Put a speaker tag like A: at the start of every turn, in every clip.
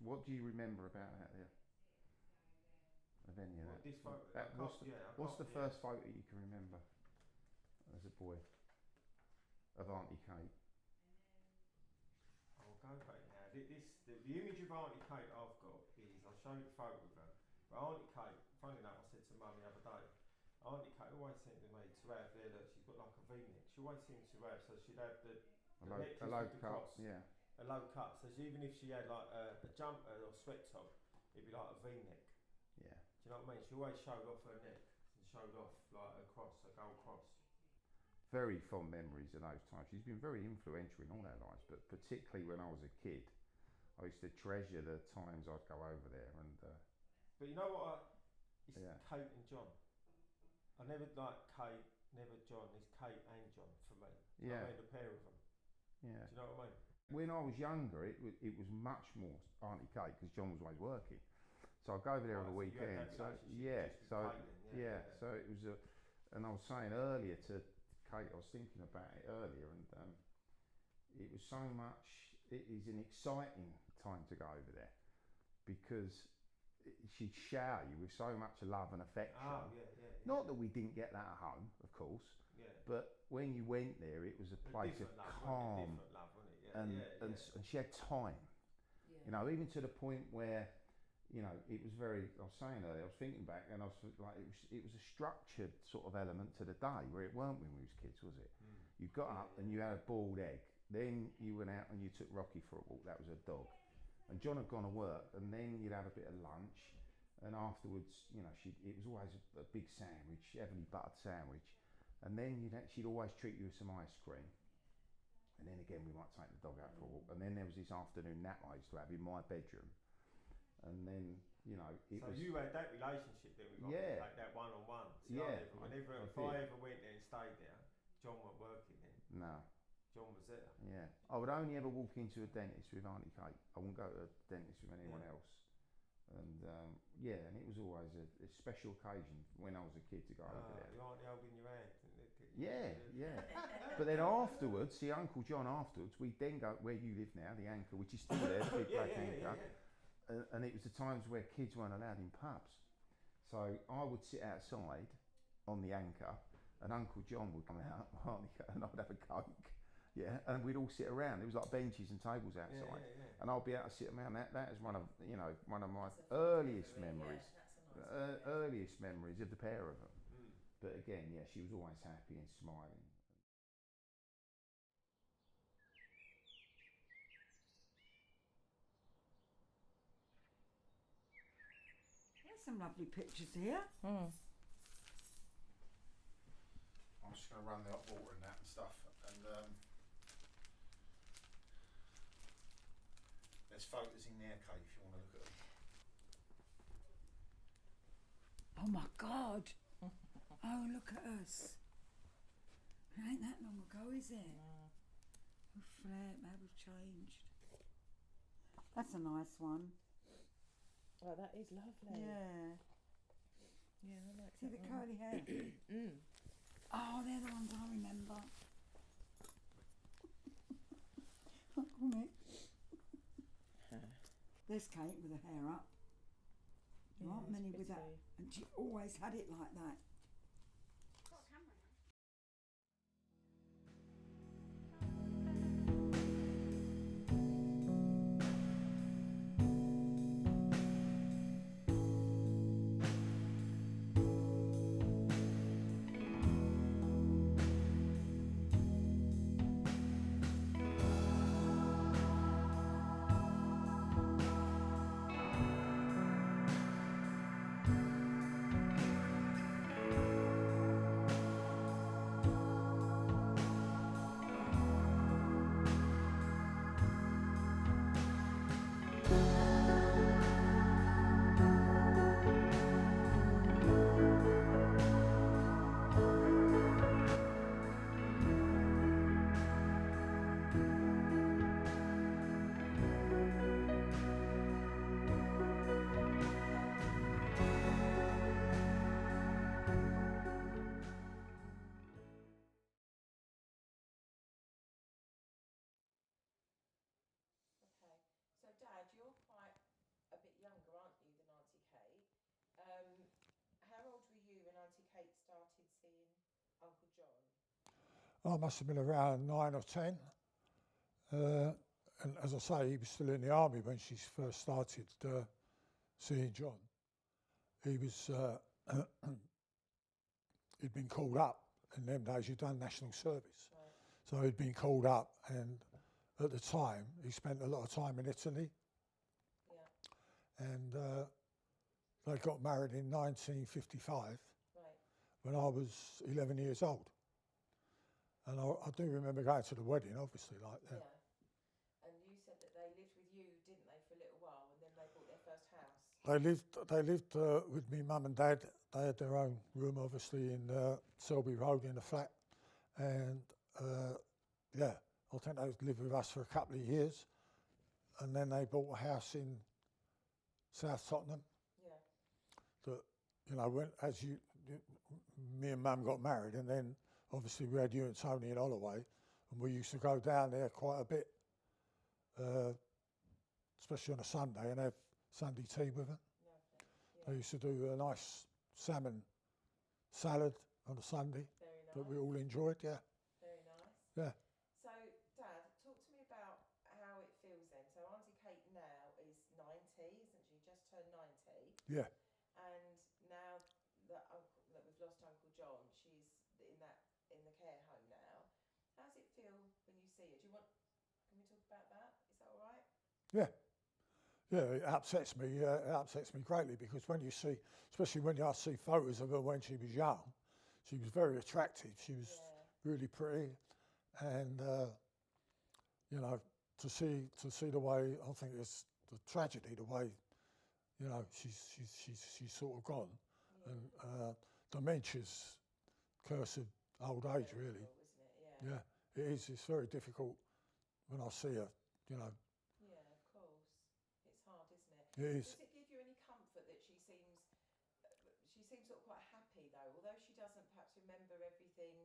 A: What do you remember about that there? Of any of
B: What,
A: that?
B: this photo?
A: What's the first photo you can remember as a boy of Auntie Kate?
B: I'll go back now. The image of Auntie Kate I've got is, I'll show you the photo of her. But Auntie Kate, funny enough, I said to Mum the other day, Auntie Kate always seemed to me to have there, look, she's got like a V-neck. She always seemed to have, so she'd have the necklace with the cross,
A: yeah.
B: a low cut. So even if she had like a jumper or sweat top, it'd be like a V-neck.
A: Yeah.
B: Do you know what I mean? She always showed off her neck and showed off like a cross, a gold cross.
A: Very fond memories of those times. She's been very influential in all our lives, but particularly when I was a kid, I used to treasure the times I'd go over there. And
B: but you know what? It's Kate and John. I never like Kate, never John. It's Kate and John for me. I mean, the pair of them.
A: Yeah.
B: Do you know what I mean?
A: When I was younger, it was much more Auntie Kate because John was always working. So I'd go over there on the weekend. So it was and I was saying earlier to Kate, I was thinking about it earlier, and it was so much. It is an exciting time to go over there because she'd shower you with so much love and affection. Not that we didn't get that at home, of course.
B: Yeah.
A: But when you went there, it was a place of calm.
B: Different love, wasn't it?
A: And she had time. Yeah. You know, even to the point where, you know, it was very. I was saying earlier, I was thinking back, and I was like, it was a structured sort of element to the day where it weren't when we was kids, was it? You got up and you had a boiled egg. Then you went out and you took Rocky for a walk. That was a dog. And John had gone to work, and then you'd have a bit of lunch, and afterwards, you know, it was always a big sandwich, heavily buttered sandwich, and then she'd always treat you with some ice cream, and then again we might take the dog out for a walk, and then there was this afternoon nap I used to have in my bedroom, and then, you know,
B: so you had that relationship then with like that one-on-one. If I ever went there and stayed there, John wasn't working then.
A: No.
B: John was there.
A: Yeah, I would only ever walk into a dentist with Auntie Kate. I wouldn't go to a dentist with anyone else. And and it was always a special occasion when I was a kid to go over there.
B: You aren't holding your hand.
A: Yeah. But then afterwards, see Uncle John afterwards, we'd then go where you live now, the Anchor, which is still there, the big black Anchor. And it was the times where kids weren't allowed in pubs. So I would sit outside on the Anchor, and Uncle John would come out, and I'd have a Coke. Yeah, and we'd all sit around. There was like benches and tables outside, and I'll be able to sit around. That is one of my earliest memories, earliest memories of the pair of them. But again, she was always happy and smiling.
C: There's some lovely pictures here.
A: I'm just going to run the hot water and that and stuff, and. There's photos in there, Kate, if you want to look at them.
C: Oh my God! Oh, look at us. It ain't that long ago, is it? Oh, flip, how we've changed. That's a nice one.
D: Oh, that is lovely.
C: Yeah.
D: Yeah, I like
C: See
D: that
C: the curly hair? Oh, they're the ones I remember. Look at me. There's Kate with her hair up. There aren't many with that. And she always had it like that.
E: Got a camera now.
F: I must have been around 9 or 10. And as I say, he was still in the army when she first started seeing John. He was, he'd been called up. In them days, he'd done national service.
D: Right.
F: So he'd been called up, and at the time, he spent a lot of time in Italy.
D: Yeah.
F: And they got married in 1955
D: Right.
F: when I was 11 years old. And I do remember going to the wedding, obviously, like that.
D: Yeah. And you said that they lived with you, didn't they, for a little while, and then they bought their first house?
F: They lived with me mum and dad. They had their own room, obviously, in Selby Road in a flat. And yeah, I think they lived with us for a couple of years. And then they bought a house in South Tottenham.
D: Yeah.
F: That, you know, me and mum got married, and then obviously we had you and Tony in Holloway, and we used to go down there quite a bit, especially on a Sunday, and have Sunday tea with them.
D: Lovely.
F: They
D: Yeah.
F: used to do a nice salmon salad on a Sunday
D: Very nice.
F: that we all enjoyed, yeah.
D: Very nice.
F: Yeah.
D: So, Dad, talk to me about how it feels then. So, Auntie Kate now is 90, isn't she? Just turned 90.
F: Yeah.
D: And now that we've lost Uncle John, she's in the care home now. How does it feel when you see her? Can we talk about that? Is that all right?
F: Yeah. Yeah, it upsets me. It upsets me greatly, because when you see, especially when I see photos of her when she was young, she was very attractive. She was really pretty, and you know, to see the way, I think it's the tragedy, the way, you know, she's sort of gone, and dementia's curse of old age, really.
D: Isn't it? Yeah.
F: Yeah, it is. It's very difficult when I see her, you know.
D: Yeah, of course. It's hard, isn't it?
F: It is.
D: Does it give you any comfort that she seems sort of quite happy though? Although she doesn't perhaps remember everything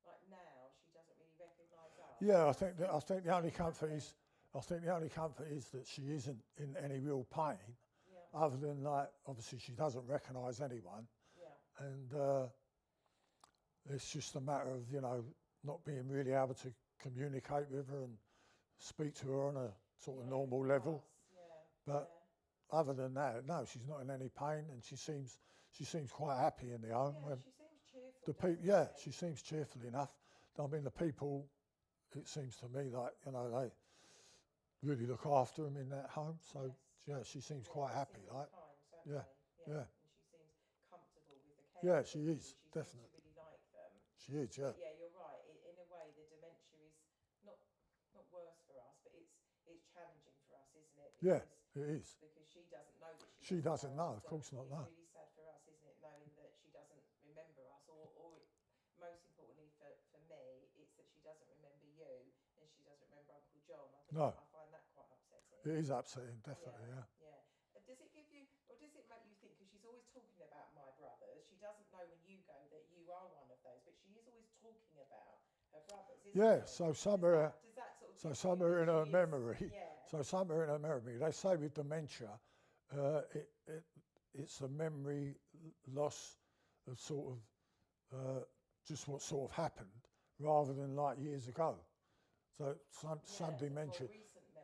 D: like now, she doesn't really recognise us.
F: Yeah, I think the only comfort is that she isn't in any real pain, other than, like, obviously she doesn't recognise anyone, and it's just a matter of, you know, not being really able to communicate with her and speak to her on a sort of normal level. But other than that, no, she's not in any pain, and she seems quite happy in the home.
D: Yeah, she seems cheerful.
F: The people, she seems cheerful enough. I mean, the people, it seems to me like, you know, they really look after them in that home. So yeah, she seems quite happy, like.
D: Kind,
F: Yeah, yeah.
D: And she seems comfortable with the care.
F: Yeah, she is,
D: She
F: definitely.
D: seems to really like them.
F: She is, yeah.
D: But yeah, you're right. In a way, the dementia is not worse for us, but it's challenging for us, isn't it?
F: Yeah, it is.
D: Because she doesn't know that
F: She doesn't know, of
D: So
F: course not, no.
D: It's really sad for us, isn't it, knowing that she doesn't remember us, or most importantly for me, it's that she doesn't remember you and she doesn't remember Uncle John.
F: No.
D: I find that quite upsetting.
F: It is upsetting, definitely, yeah.
D: Yeah. Does it give you, or does it make you think, because she's always talking about my brothers, she doesn't know when you go that you are one of those, but she is always talking about her brothers, isn't
F: Yeah,
D: she?
F: so somewhere in her memory,
D: Yeah.
F: they say with dementia, it's a memory loss of sort of just what sort of happened, rather than like years ago. So some dementia.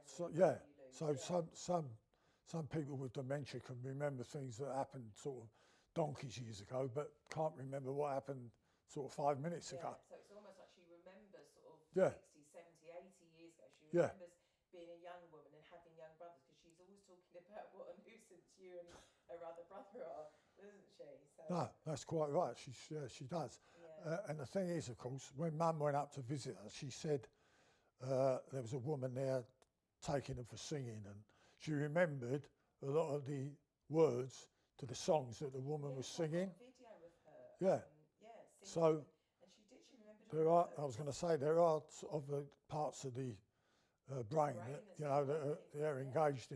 F: So yeah, so some people with dementia can remember things that happened sort of donkeys years ago, but can't remember what happened sort of 5 minutes ago.
D: So it's almost like she remembers sort of
F: Yeah.
D: 60, 70, 80 years ago. She
F: Yeah.
D: remembers being a young woman and having young brothers, because she's always talking about what a nuisance you and her other brother are, isn't she? So,
F: No, that's quite right. She does.
D: yeah.
F: And the thing is, of course, when Mum went up to visit her, she said there was a woman there taking her for singing, and she remembered a lot of the words to the songs that the woman was singing.
D: Video of her.
F: Yeah.
D: Singing,
F: So
D: and she remembered all the
F: I was
D: words.
F: going to say, there are sort of the parts of the brain that, you know, that they're engaging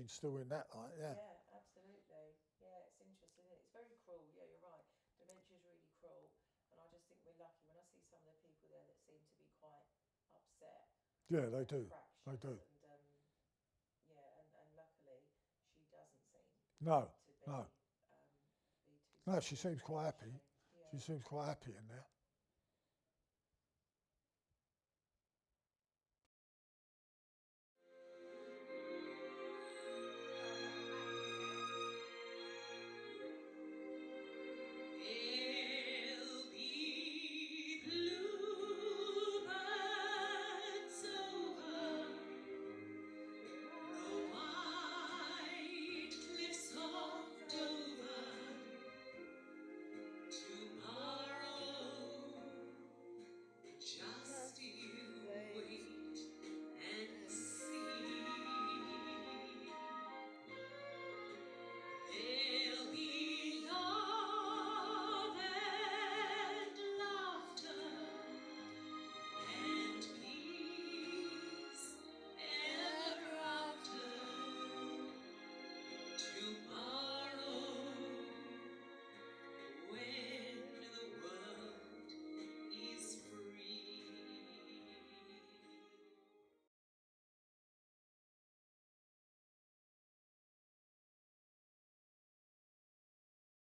F: still in that, like, yeah.
D: Yeah, absolutely. Yeah, it's interesting. It's very cruel. Yeah, you're right. Dementia is really cruel, and I just think we're lucky when I see some of the people there that seem to be quite upset.
F: Yeah, they do. They
D: fractious,
F: do.
D: And and luckily she doesn't seem
F: No,
D: to be.
F: no.
D: Be too
F: No,
D: sad
F: she
D: with
F: seems quite
D: it,
F: happy.
D: does she?
F: She seems quite happy in there.